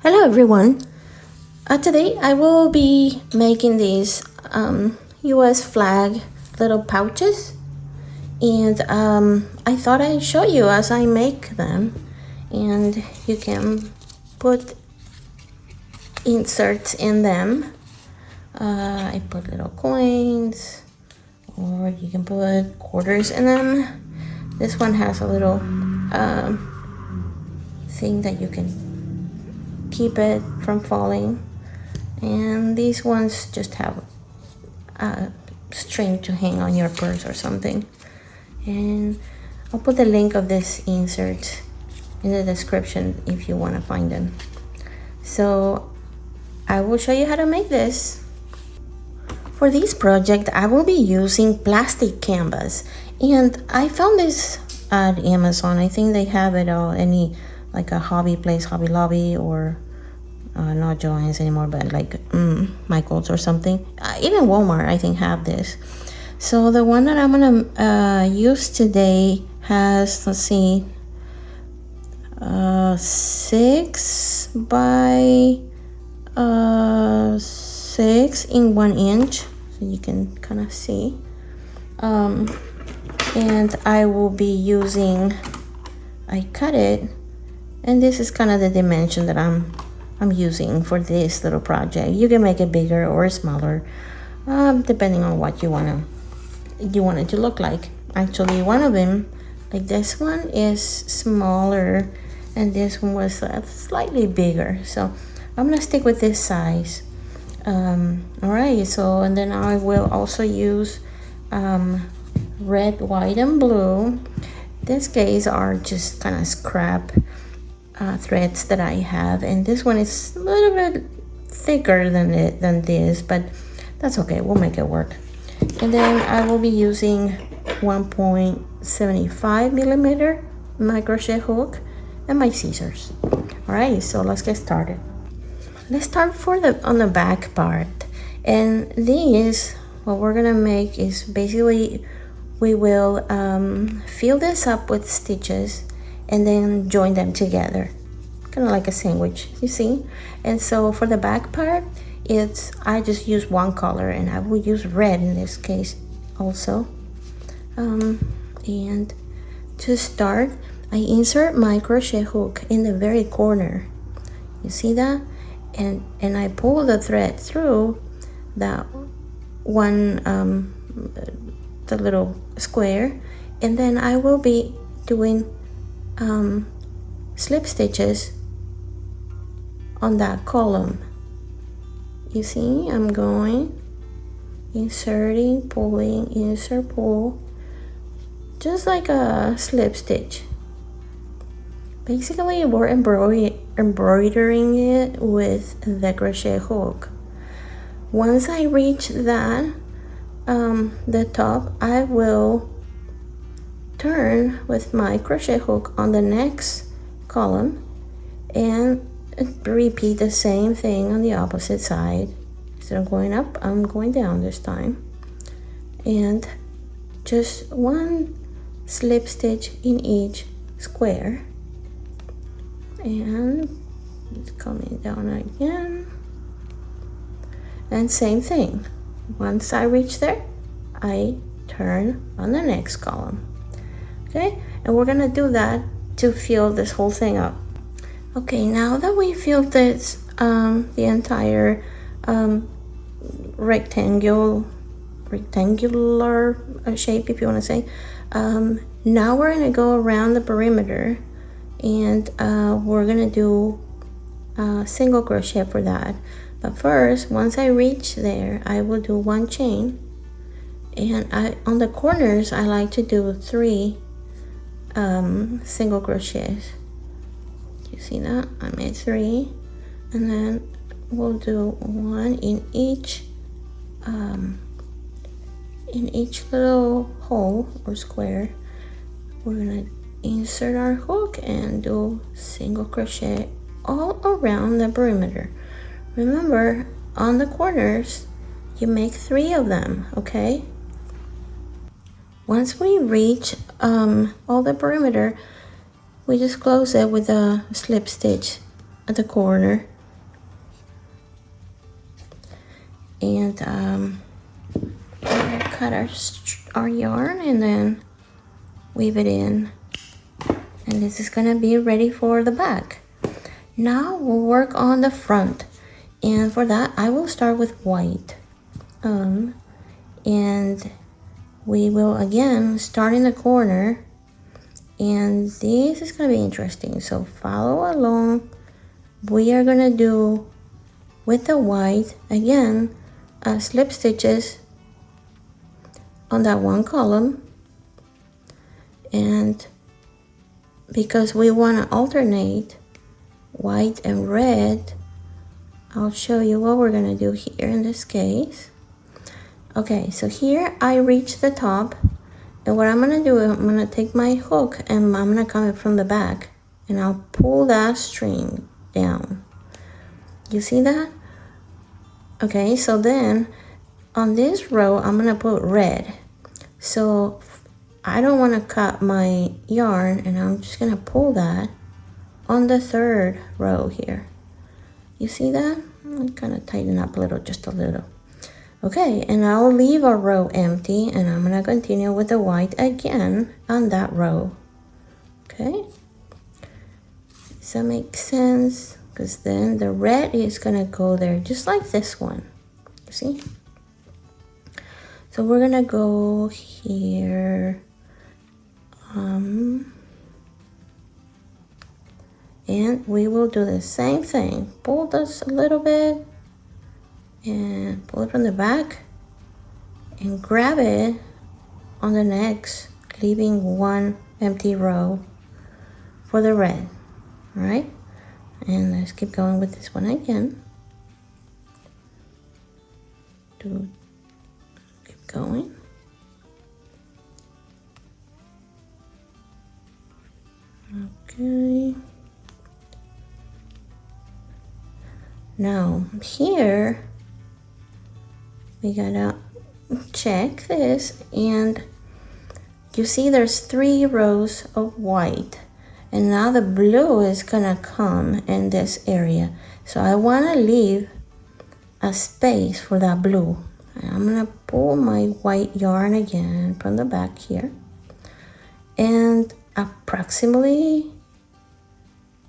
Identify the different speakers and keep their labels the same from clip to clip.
Speaker 1: Hello everyone. Today I will be making these US flag little pouches, and I thought I'd show you as I make them, and you can put inserts in them. I put little coins, or you can put quarters in them. This one has a little thing that you can keep it from falling, and these ones just have a string to hang on your purse or something. And I'll put the link of this insert in the description if you want to find them. So I will show you how to make this. For this project I will be using plastic canvas, and I found this at Amazon. I think they have it all, any like a hobby place, Hobby Lobby, or not Joann's anymore, but like Michael's or something. Even Walmart I think have this. So the one that I'm gonna use today has, let's see, 6 by 6 in 1 inch, so you can kind of see. And I will be using, I cut it, and this is kind of the dimension that I'm using for this little project. You can make it bigger or smaller, depending on what you want it to look like. Actually, one of them, like this one, is smaller, and this one was slightly bigger. So I'm gonna stick with this size. All right. So, and then I will also use red, white, and blue. This case are just kind of scrap threads that I have, and this one is a little bit thicker than this, but that's okay, we'll make it work. And then I will be using 1.75 millimeter my crochet hook and my scissors. All right, so let's get started. Let's start on the back part, and these, what we're gonna make is basically we will fill this up with stitches and then join them together, kind of like a sandwich, you see. And so for the back part, I just use one color, and I will use red in this case also. And to start, I insert my crochet hook in the very corner, you see that, and I pull the thread through that one, the little square, and then I will be doing slip stitches on that column. You see, I'm going inserting, pulling, insert, pull, just like a slip stitch. Basically we're embroidering it with the crochet hook. Once I reach that the top, I will turn with my crochet hook on the next column and repeat the same thing on the opposite side. Instead of going up, I'm going down this time, and just one slip stitch in each square, and it's coming down again, and same thing. Once I reach there, I turn on the next column. Okay, and we're gonna do that to fill this whole thing up. Okay, now that we filled this the entire rectangular shape, if you want to say, now we're gonna go around the perimeter, and we're gonna do single crochet for that. But first, once I reach there, I will do one chain, and on the corners I like to do 3 single crochets. You see that? I made 3, and then we'll do 1 in each little hole or square. We're gonna insert our hook and do single crochet all around the perimeter. Remember, on the corners you make 3 of them, okay? Once we reach all the perimeter, we just close it with a slip stitch at the corner, And cut our yarn and then weave it in, and this is gonna be ready for the back. Now we'll work on the front, and for that I will start with white, and we will again start in the corner, and this is gonna be interesting, so follow along. We are gonna do with the white again slip stitches on that one column, and because we want to alternate white and red, I'll show you what we're going to do here in this case. Okay, so here I reach the top, and what I'm going to do is I'm going to take my hook and I'm going to come in from the back, and I'll pull that string down. You see that? Okay, so then on this row I'm going to put red. So I don't want to cut my yarn, and I'm just going to pull that on the third row here. You see that? I'll kind of tighten up a little, just a little. Okay, and I'll leave a row empty, and I'm going to continue with the white again on that row. Okay? Does that make sense? Because then the red is going to go there just like this one. You see? So we're going to go here. And we will do the same thing. Pull this a little bit and pull it from the back and grab it on the next, leaving one empty row for the red. All right, and let's keep going with this one again. Keep going. Okay. Now here we gotta check this, and you see there's 3 rows of white, and now the blue is gonna come in this area. So I wanna leave a space for that blue. And I'm gonna pull my white yarn again from the back here, and approximately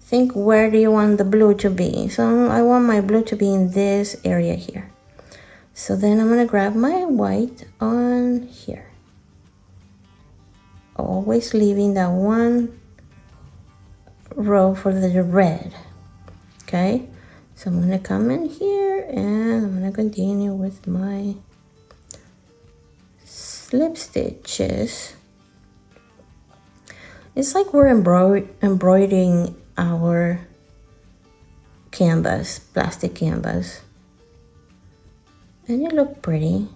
Speaker 1: think, where do you want the blue to be? So I want my blue to be in this area here. So then I'm gonna grab my white on here, always leaving that one row for the red. Okay, so I'm gonna come in here and I'm gonna continue with my slip stitches. It's like we're embroidering our canvas, plastic canvas, and it looked pretty,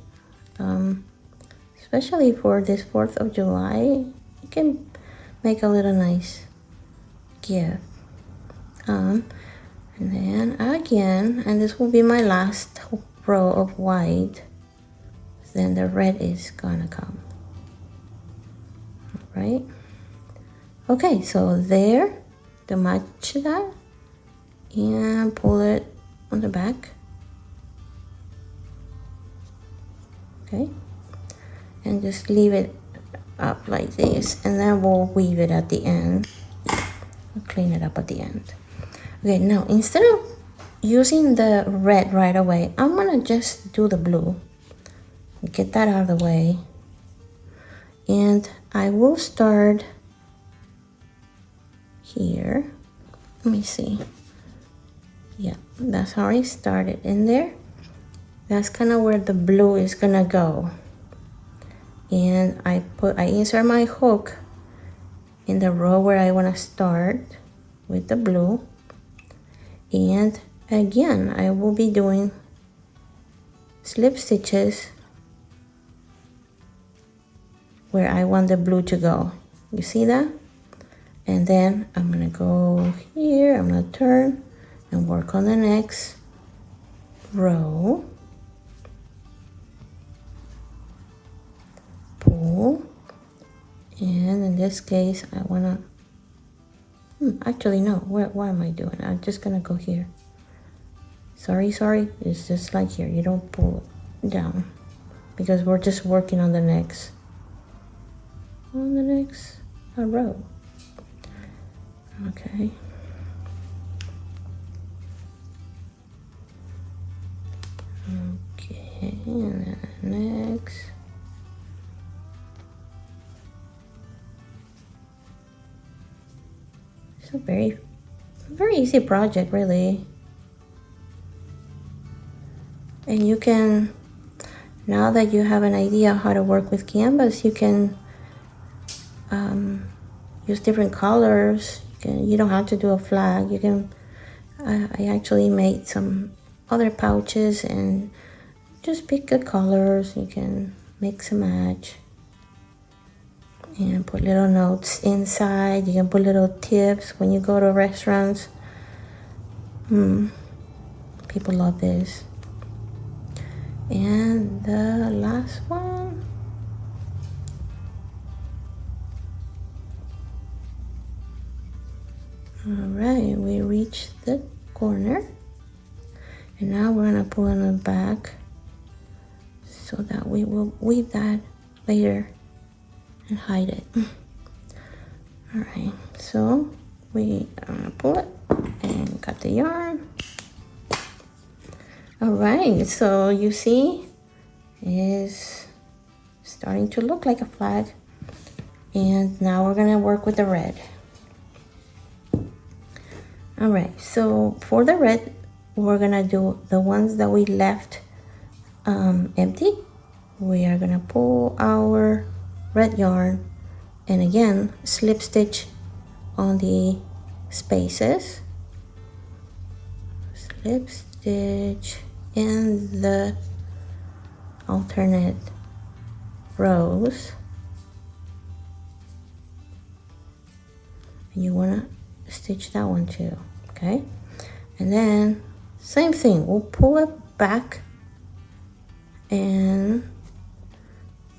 Speaker 1: especially for this 4th of July. You can make a little nice gift. And then again, and this will be my last row of white, then the red is gonna come. All right. Okay, so there, to match that, and pull it on the back. Okay, and just leave it up like this, and then we'll weave it at the end. We'll clean it up at the end. Okay, now instead of using the red right away, I'm gonna just do the blue. Get that out of the way, and I will start here. Let me see. Yeah, that's how I started in there. That's kind of where the blue is gonna go, and I insert my hook in the row where I want to start with the blue, and again I will be doing slip stitches where I want the blue to go. You see that? And then I'm gonna go here, I'm gonna turn and work on the next row. Pull, and in this case I wanna, actually no, what am I doing? I'm just gonna go here. Sorry, it's just like here, you don't pull it down because we're just working on the next row. Okay. Okay, and then next. It's a very easy project, really. And you can, now that you have an idea how to work with canvas, you can use different colors. You don't have to do a flag. You can, I actually made some other pouches and just pick good colors. You can mix and match and put little notes inside. You can put little tips when you go to restaurants. People love this. And the last one. All right, we reached the corner. And now we're gonna pull in the back so that we will weave that later and hide it. All right, so we are gonna pull it and cut the yarn. All right, so you see is starting to look like a flag. And now we're gonna work with the red. All right, so for the red, we're gonna do the ones that we left empty. We are gonna pull our red yarn and again slip stitch on the spaces, slip stitch in the alternate rows. And you want to stitch that one too, okay? And then same thing, we'll pull it back and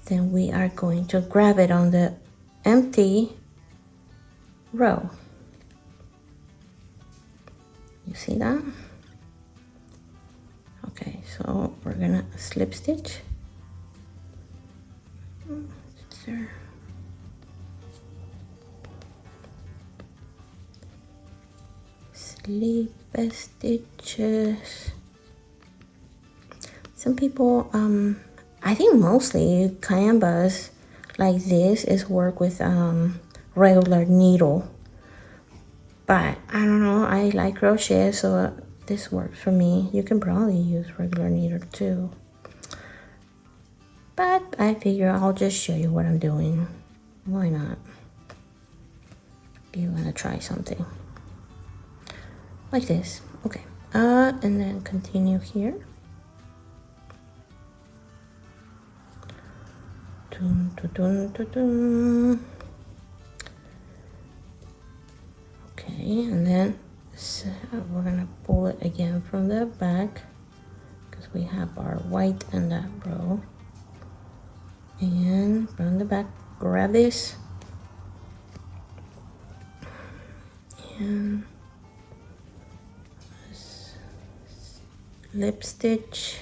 Speaker 1: then we are going to grab it on the empty row. You see that? Okay, so we're gonna slip stitch. There. Slip stitches. Some people, I think mostly canvas like this is work with regular needle. But I don't know, I like crochet, so this works for me. You can probably use regular needle too. But I figure I'll just show you what I'm doing. Why not? You wanna try something like this. Okay, and then continue here. Dun, dun, dun, dun, dun. Okay, and then so we're gonna pull it again from the back because we have our white in that row. And from the back, grab this and slip stitch.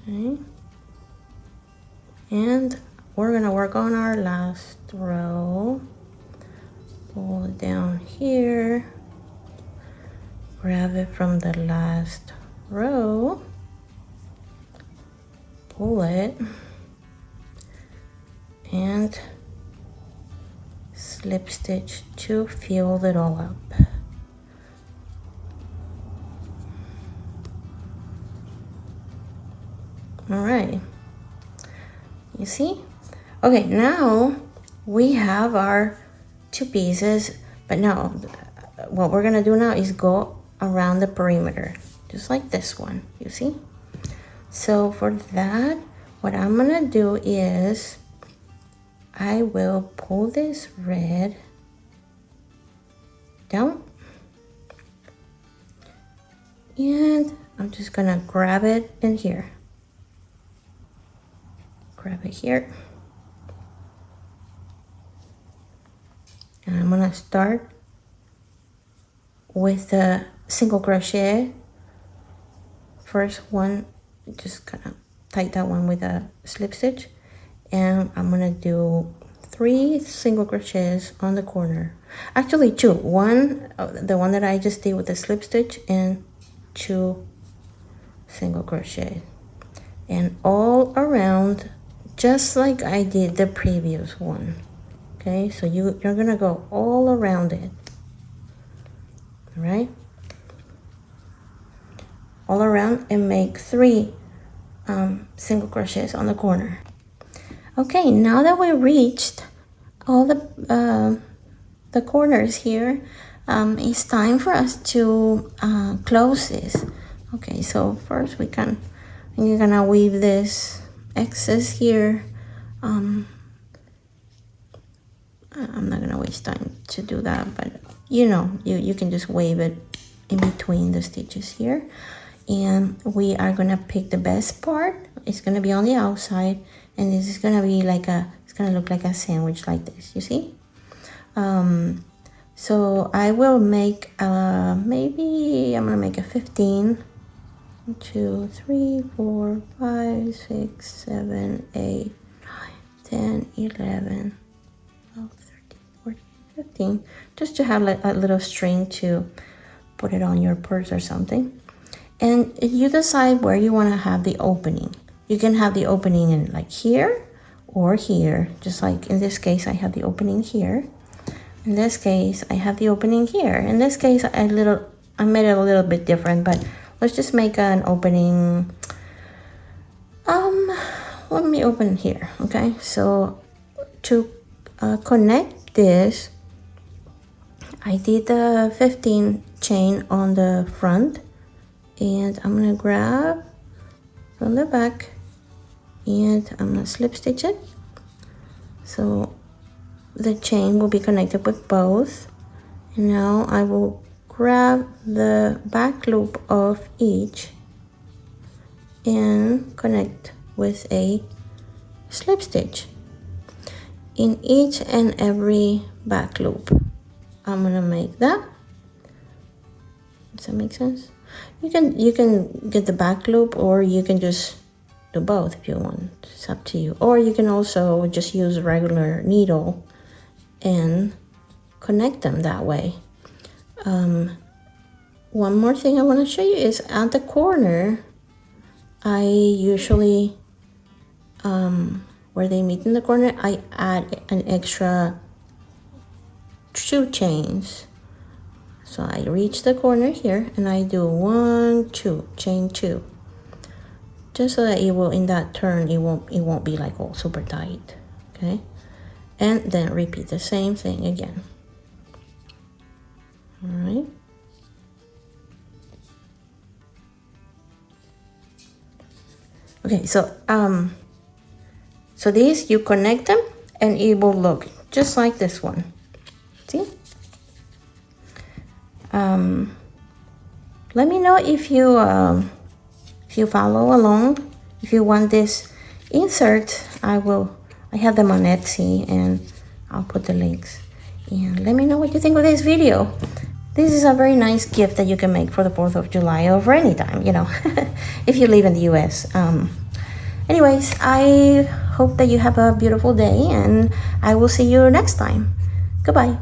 Speaker 1: Okay, and we're gonna work on our last row. Pull it down here, grab it from the last row, pull it, and slip stitch to fill it all up. All right, you see? Okay, now we have our two pieces, but now what we're gonna do now is go around the perimeter, just like this one, you see? So for that, what I'm gonna do is I will pull this red down and I'm just gonna grab it in here. Grab it here. And I'm gonna start with the single crochet. First one, just kind of tie that one with a slip stitch, and I'm gonna do 3 single crochets on the corner. Actually 2, one, the one that I just did with the slip stitch, and 2 single crochet, and all around just like I did the previous one. Okay, so you're gonna go all around it. All right, all around, and make 3 single crochets on the corner. Okay, now that we reached all the corners here, it's time for us to close this. Okay, so first you're gonna weave this excess here. I'm not gonna waste time to do that, but you can just wave it in between the stitches here. And we are gonna pick the best part. It's gonna be on the outside, and this is gonna be it's gonna look like a sandwich like this, you see? So I will make maybe I'm gonna make a 15. 1, 2, 3, 4, 5, 6, 7, 8, 9, 10, 11, 12, 13, 14, 15, just to have like a little string to put it on your purse or something. And you decide where you want to have the opening. You can have the opening in like here or here, just like in this case I have the opening here. In this case I have the opening here. In this case I made it a little bit different, but let's just make an opening. Let me open here. Okay, so to connect this, I did the 15 chain on the front, and I'm gonna grab from the back, and I'm gonna slip stitch it. So the chain will be connected with both. And now I will grab the back loop of each and connect with a slip stitch in each and every back loop. I'm gonna make that. Does that make sense? You can get the back loop, or you can just do both if you want. It's up to you. Or you can also just use a regular needle and connect them that way. One more thing I want to show you is at the corner, I usually where they meet in the corner, I add an extra 2 chains. So I reach the corner here and I do 1, 2, chain 2, just so that it will, in that turn, it won't be like all super tight. Okay, and then repeat the same thing again. All right. Okay, so these, you connect them and it will look just like this one. See? Let me know if you follow along. If you want this insert, I have them on Etsy, and I'll put the links. And let me know what you think of this video. This is a very nice gift that you can make for the 4th of July or for any time, if you live in the US. Anyways, I hope that you have a beautiful day, and I will see you next time. Goodbye.